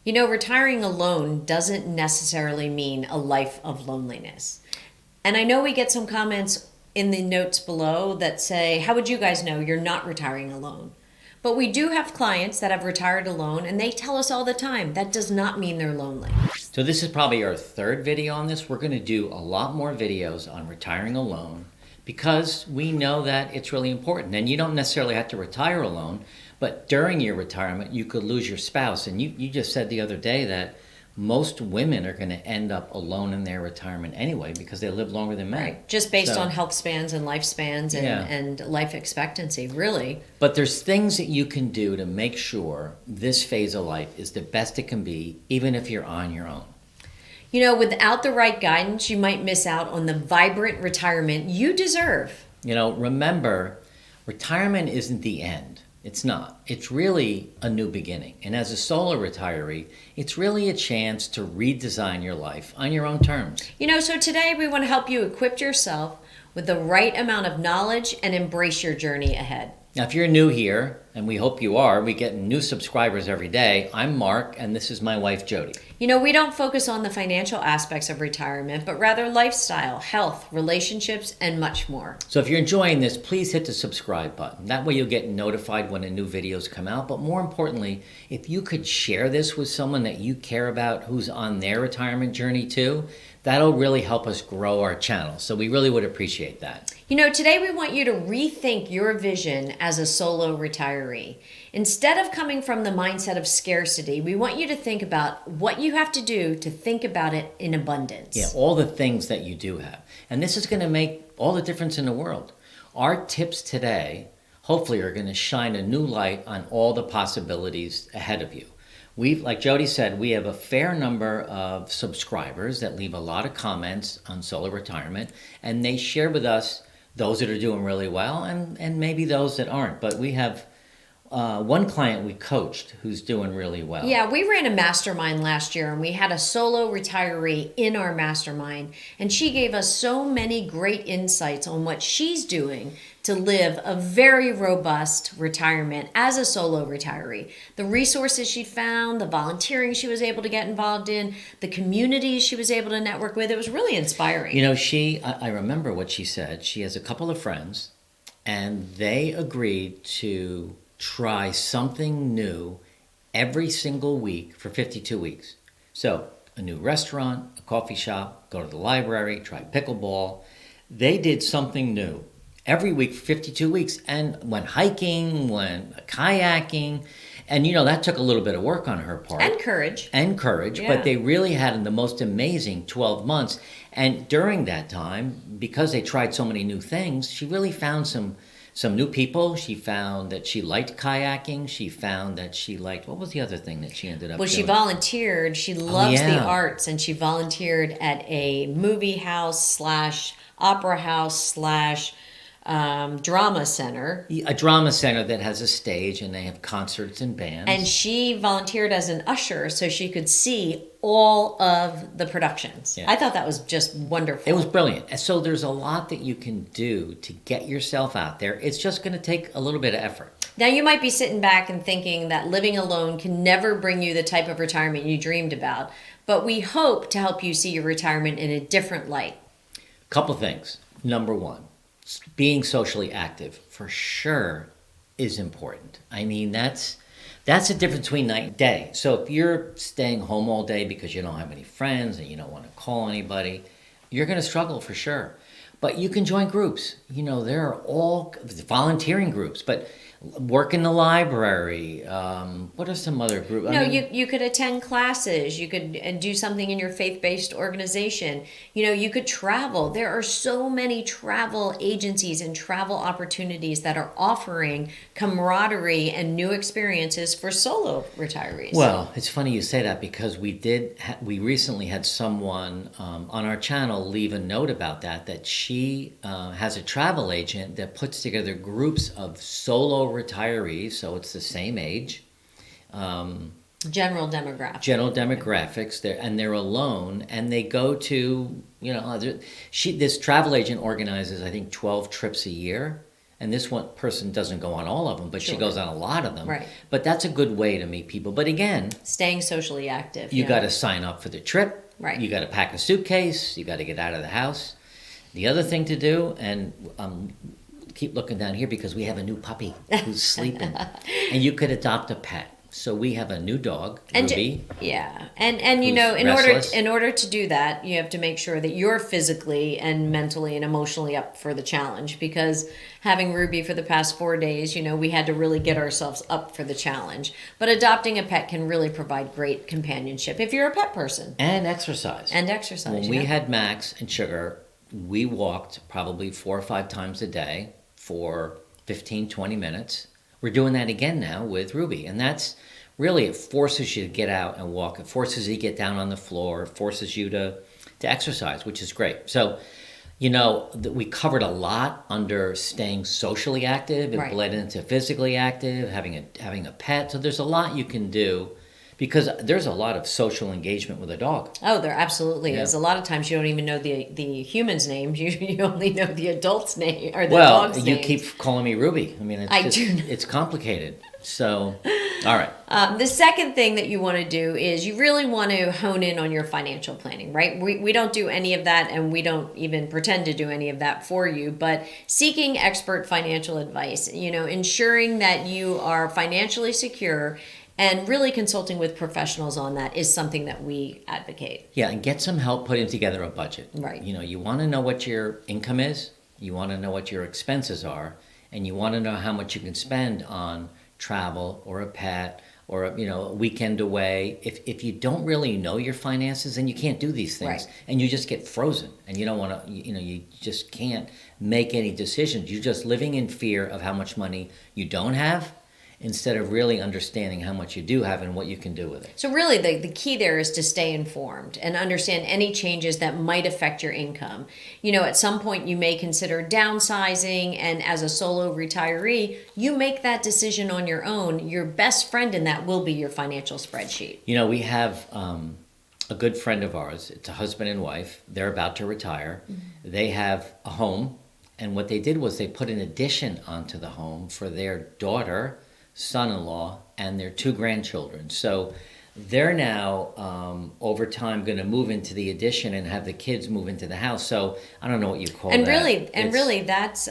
You know, retiring alone doesn't necessarily mean a life of loneliness. And I know we get some comments in the notes below that say, how would you guys know you're not retiring alone? But we do have clients that have retired alone, and they tell us all the time that does not mean they're lonely. So this is probably our third video on this. We're going to do a lot more videos on retiring alone because we know that it's really important. And you don't necessarily have to retire alone, but during your retirement, you could lose your spouse. And you just said the other day that most women are going to end up alone in their retirement anyway because they live longer than men. Right. Just based on health spans and lifespans and life expectancy, really. But there's things that you can do to make sure this phase of life is the best it can be, even if you're on your own. You know, without the right guidance, you might miss out on the vibrant retirement you deserve. You know, remember, retirement isn't the end. It's not. It's really a new beginning. And as a solo retiree, it's really a chance to redesign your life on your own terms. You know, so today we want to help you equip yourself with the right amount of knowledge and embrace your journey ahead. Now, if you're new here, and we hope you are, we get new subscribers every day. I'm Mark, and this is my wife, Jody. You know, we don't focus on the financial aspects of retirement, but rather lifestyle, health, relationships, and much more. So if you're enjoying this, please hit the subscribe button. That way you'll get notified when the new videos come out. But more importantly, if you could share this with someone that you care about who's on their retirement journey too, that'll really help us grow our channel. So we really would appreciate that. You know, today we want you to rethink your vision as a solo retiree. Instead of coming from the mindset of scarcity, we want you to think about what you have to do to think about it in abundance. Yeah, all the things that you do have. And this is going to make all the difference in the world. Our tips today, hopefully, are going to shine a new light on all the possibilities ahead of you. Like Jody said, we have a fair number of subscribers that leave a lot of comments on solo retirement, and they share with us those that are doing really well and maybe those that aren't. But we have one client we coached who's doing really well. Yeah, we ran a mastermind last year, and we had a solo retiree in our mastermind, and she gave us so many great insights on what she's doing to live a very robust retirement as a solo retiree. The resources she found, the volunteering she was able to get involved in, the communities she was able to network with, it was really inspiring. You know, I remember what she said. She has a couple of friends, and they agreed to try something new every single week for 52 weeks. So a new restaurant, a coffee shop, go to the library, try pickleball. They did something new every week for 52 weeks and went hiking, went kayaking. And, you know, that took a little bit of work on her part. And courage. Yeah. But they really had the most amazing 12 months. And during that time, because they tried so many new things, she really found some new people. She found that she liked kayaking. She found that she liked, what was the other thing that she ended up doing? She volunteered. She loves the arts, and she volunteered at a movie house / opera house / drama center. A drama center that has a stage, and they have concerts and bands. And she volunteered as an usher so she could see all of the productions. Yeah. I thought that was just wonderful. It was brilliant. So there's a lot that you can do to get yourself out there. It's just going to take a little bit of effort. Now, you might be sitting back and thinking that living alone can never bring you the type of retirement you dreamed about, but we hope to help you see your retirement in a different light. Couple things. Number one, being socially active for sure is important. I mean, that's the difference between night and day. So if you're staying home all day because you don't have any friends and you don't want to call anybody, you're going to struggle for sure. But you can join groups. You know, there are all volunteering groups, but work in the library. What are some other groups? You could attend classes. You could do something in your faith-based organization. You know, you could travel. There are so many travel agencies and travel opportunities that are offering camaraderie and new experiences for solo retirees. Well, it's funny you say that because we recently had someone on our channel leave a note about that she has a travel agent that puts together groups of solo retirees, so it's the same age. General demographics. They're alone, and they go to, this travel agent organizes, I think, 12 trips a year, And this one person doesn't go on all of them, but she Sure. goes on a lot of them. Right. But that's a good way to meet people. But again, Staying socially active. you yeah. got to sign up for the trip. Right. You got to pack a suitcase. You got to get out of the house. The other thing to do, and keep looking down here because we have a new puppy who's sleeping, and you could adopt a pet. So we have a new dog, And Ruby. yeah, and you Who's know, restless. in order to do that, you have to make sure that you're physically and mentally and emotionally up for the challenge. Because having Ruby for the past 4 days, you know, we had to really get ourselves up for the challenge. But adopting a pet can really provide great companionship if you're a pet person And exercise. and exercise. When yeah. we had Max and Sugar, we walked probably 4 or 5 times a day for 15, 20 minutes. We're doing that again now with Ruby. And that's really, it forces you to get out and walk. It forces you to get down on the floor. It forces you to exercise, which is great. So, you know, we covered a lot under staying socially active. It Right. bled into physically active, having a pet. So there's a lot you can do because there's a lot of social engagement with a dog. Oh, there absolutely Yeah. is. A lot of times you don't even know the human's name. You only know the adult's name or the Well, dog's you name. keep calling me Ruby. I mean, it's I just, do know. it's complicated. So, all right. The second thing that you want to do is you really want to hone in on your financial planning, right? We don't do any of that, and we don't even pretend to do any of that for you, but seeking expert financial advice, you know, ensuring that you are financially secure and really consulting with professionals on that is something that we advocate. Yeah, and get some help putting together a budget. Right. You know, you want to know what your income is, you want to know what your expenses are, and you want to know how much you can spend on travel or a pet or a weekend away. If you don't really know your finances, then you can't do these things. Right. And you just get frozen and you don't want to, you just can't make any decisions. You're just living in fear of how much money you don't have instead of really understanding how much you do have and what you can do with it. So really the key there is to stay informed and understand any changes that might affect your income. You know, at some point you may consider downsizing, and as a solo retiree, you make that decision on your own. Your best friend in that will be your financial spreadsheet. You know, we have a good friend of ours. It's a husband and wife. They're about to retire. Mm-hmm. They have a home, and what they did was they put an addition onto the home for their daughter, son-in-law, and their 2 grandchildren. So they're now over time going to move into the addition and have the kids move into the house. So I don't know what you call And that. really that's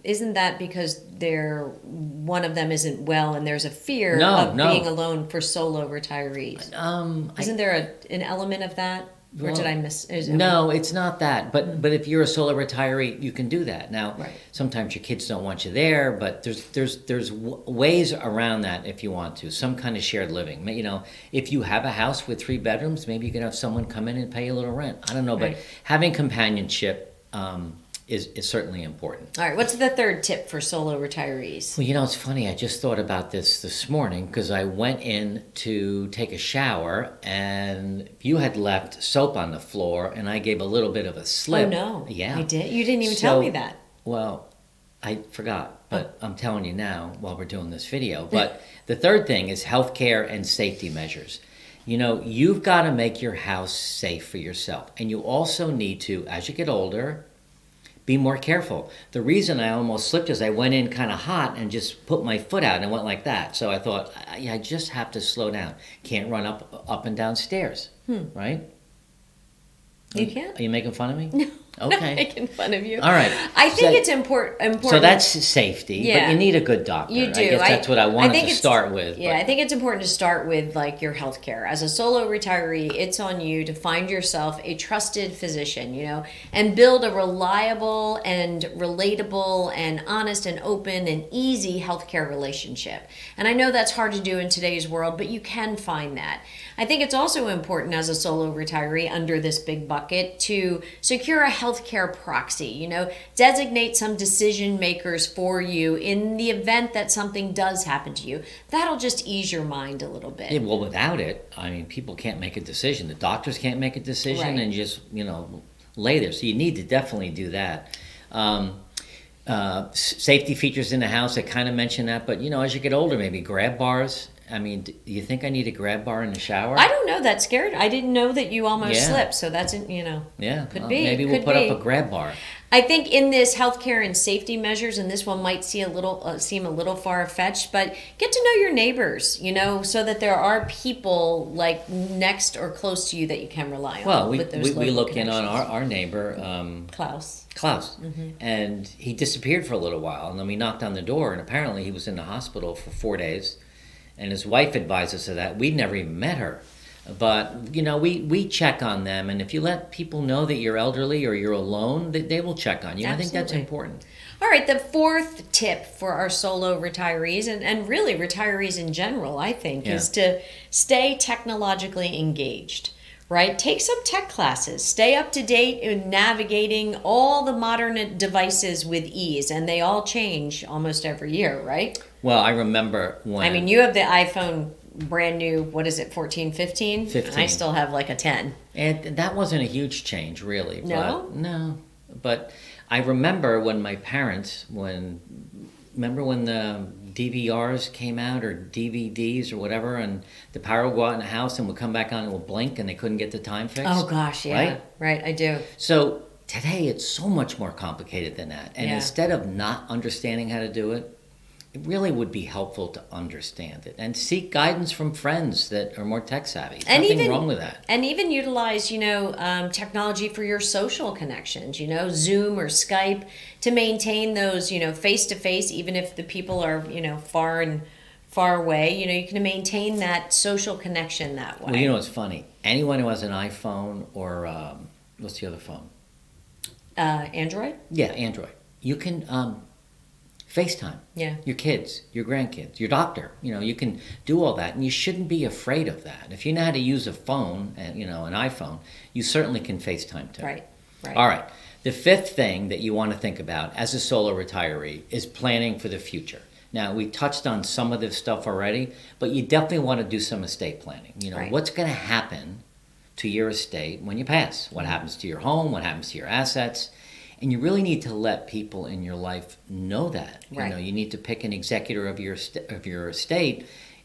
isn't that because one of them isn't well and there's a fear of being alone for solo retirees? Isn't there an element of that? Or did I miss? No, it's not that. But if you're a solo retiree, you can do that. Now, Right. sometimes your kids don't want you there, but there's ways around that if you want to. Some kind of shared living. You know, if you have a house with 3 bedrooms, maybe you can have someone come in and pay a little rent. I don't know, Right. but having companionship is certainly important. All right, what's the third tip for solo retirees? Well, you know, it's funny. I just thought about this morning because I went in to take a shower and you had left soap on the floor and I gave a little bit of a slip. Oh no, Yeah. I did. You didn't even tell me that. Well, I forgot, but I'm telling you now while we're doing this video. But the third thing is healthcare and safety measures. You know, you've got to make your house safe for yourself. And you also need to, as you get older, be more careful. The reason I almost slipped is I went in kind of hot and just put my foot out and went like that. So I thought, I just have to slow down. Can't run up and down stairs, right? You can't? Are you making fun of me? No. Okay. Not making fun of you. All right. I think So- it's important. So that's safety, Yeah. but you need a good doctor. You do. I guess that's what I wanted think to it's- start with. Yeah, I think it's important to start with like your health care. As a solo retiree, it's on you to find yourself a trusted physician, you know, and build a reliable and relatable and honest and open and easy healthcare relationship. And I know that's hard to do in today's world, but you can find that. I think it's also important as a solo retiree under this big bucket to secure a healthcare proxy, you know, designate some decision makers for you in the event that something does happen to you. That'll just ease your mind a little bit. Yeah, well, without it, I mean, people can't make a decision. The doctors can't make a decision Right. and just, lay there. So you need to definitely do that. Safety features in the house, I kind of mentioned that, but, as you get older, maybe grab bars. I mean, do you think I need a grab bar in the shower? I don't know. That scared. I didn't know that you almost Yeah. slipped. So that's, Yeah, could well, be. maybe we'll could put be. up a grab bar. I think in this healthcare and safety measures, and this one might seem a little far fetched, but get to know your neighbors, so that there are people like next or close to you that you can rely on. Well, with those we local look in on our neighbor, Klaus. And he disappeared for a little while, and then we knocked on the door, and apparently he was in the hospital for 4 days, and his wife advised us of that. We'd never even met her. But, we check on them, and if you let people know that you're elderly or you're alone, they will check on you. Absolutely. I think that's important. All right, the fourth tip for our solo retirees, and really retirees in general, I think, is to stay technologically engaged, right? Take some tech classes. Stay up to date in navigating all the modern devices with ease, and they all change almost every year, right? Well, I remember when... I mean, you have the iPhone brand new, what is it, 14, 15? 15. I still have like a 10. And that wasn't a huge change, really. No? No. But I remember when my parents, remember when the DVRs came out, or DVDs or whatever, and the power would go out in the house and would come back on and would blink and they couldn't get the time fixed? Oh, gosh, yeah. Right, I do. So today it's so much more complicated than that. And instead of not understanding how to do it, it really would be helpful to understand it and seek guidance from friends that are more tech savvy. There's nothing wrong with that. And even utilize, technology for your social connections, Zoom or Skype, to maintain those, face-to-face, even if the people are, far away. You can maintain that social connection that way. Well, it's funny. Anyone who has an iPhone or, what's the other phone? Android? Yeah, Android. You can... FaceTime. Yeah. Your kids, your grandkids, your doctor. You can do all that, and you shouldn't be afraid of that. If you know how to use a phone, and an iPhone, you certainly can FaceTime too. Right. All right. The fifth thing that you want to think about as a solo retiree is planning for the future. Now, we touched on some of this stuff already, but you definitely want to do some estate planning. What's going to happen to your estate when you pass? What happens to your home? What happens to your assets? And you really need to let people in your life know that. Right. You need to pick an executor of your estate.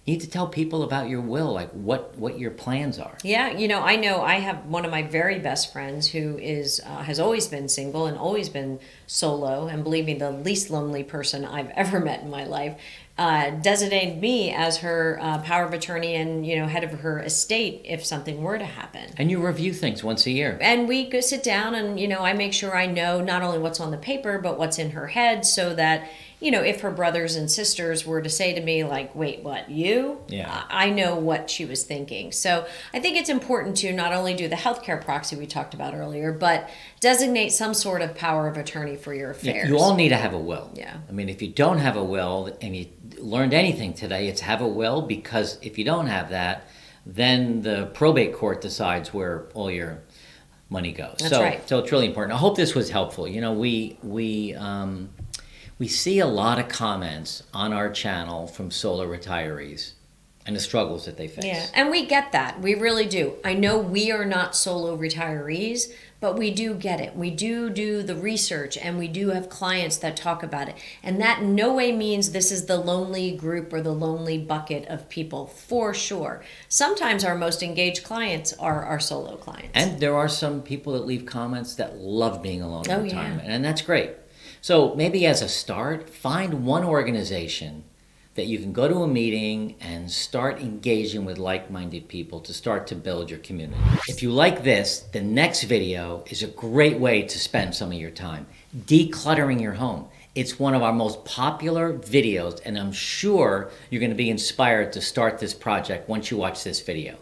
You need to tell people about your will, like what your plans are. Yeah, I know I have one of my very best friends who has always been single and always been solo, and believe me, the least lonely person I've ever met in my life. Designated me as her power of attorney and head of her estate if something were to happen. And you review things once a year. And we go sit down and I make sure I know not only what's on the paper but what's in her head, so that if her brothers and sisters were to say to me like, wait, what, you? Yeah. I know what she was thinking. So I think it's important to not only do the healthcare proxy we talked about earlier, but designate some sort of power of attorney for your affairs. You all need to have a will. Yeah. I mean, if you don't have a will and you learned anything today, it's have a will, because if you don't have that, then the probate court decides where all your money goes. That's right. So it's really important. I hope this was helpful. We see a lot of comments on our channel from solo retirees and the struggles that they face. Yeah, and we get that. We really do. I know we are not solo retirees, but we do get it. We do the research, and we do have clients that talk about it. And that in no way means this is the lonely group or the lonely bucket of people, for sure. Sometimes our most engaged clients are our solo clients. And there are some people that leave comments that love being alone in retirement, yeah. and that's great. So maybe as a start, find one organization that you can go to a meeting and start engaging with like-minded people to start to build your community. If you like this, the next video is a great way to spend some of your time decluttering your home. It's one of our most popular videos, and I'm sure you're going to be inspired to start this project once you watch this video.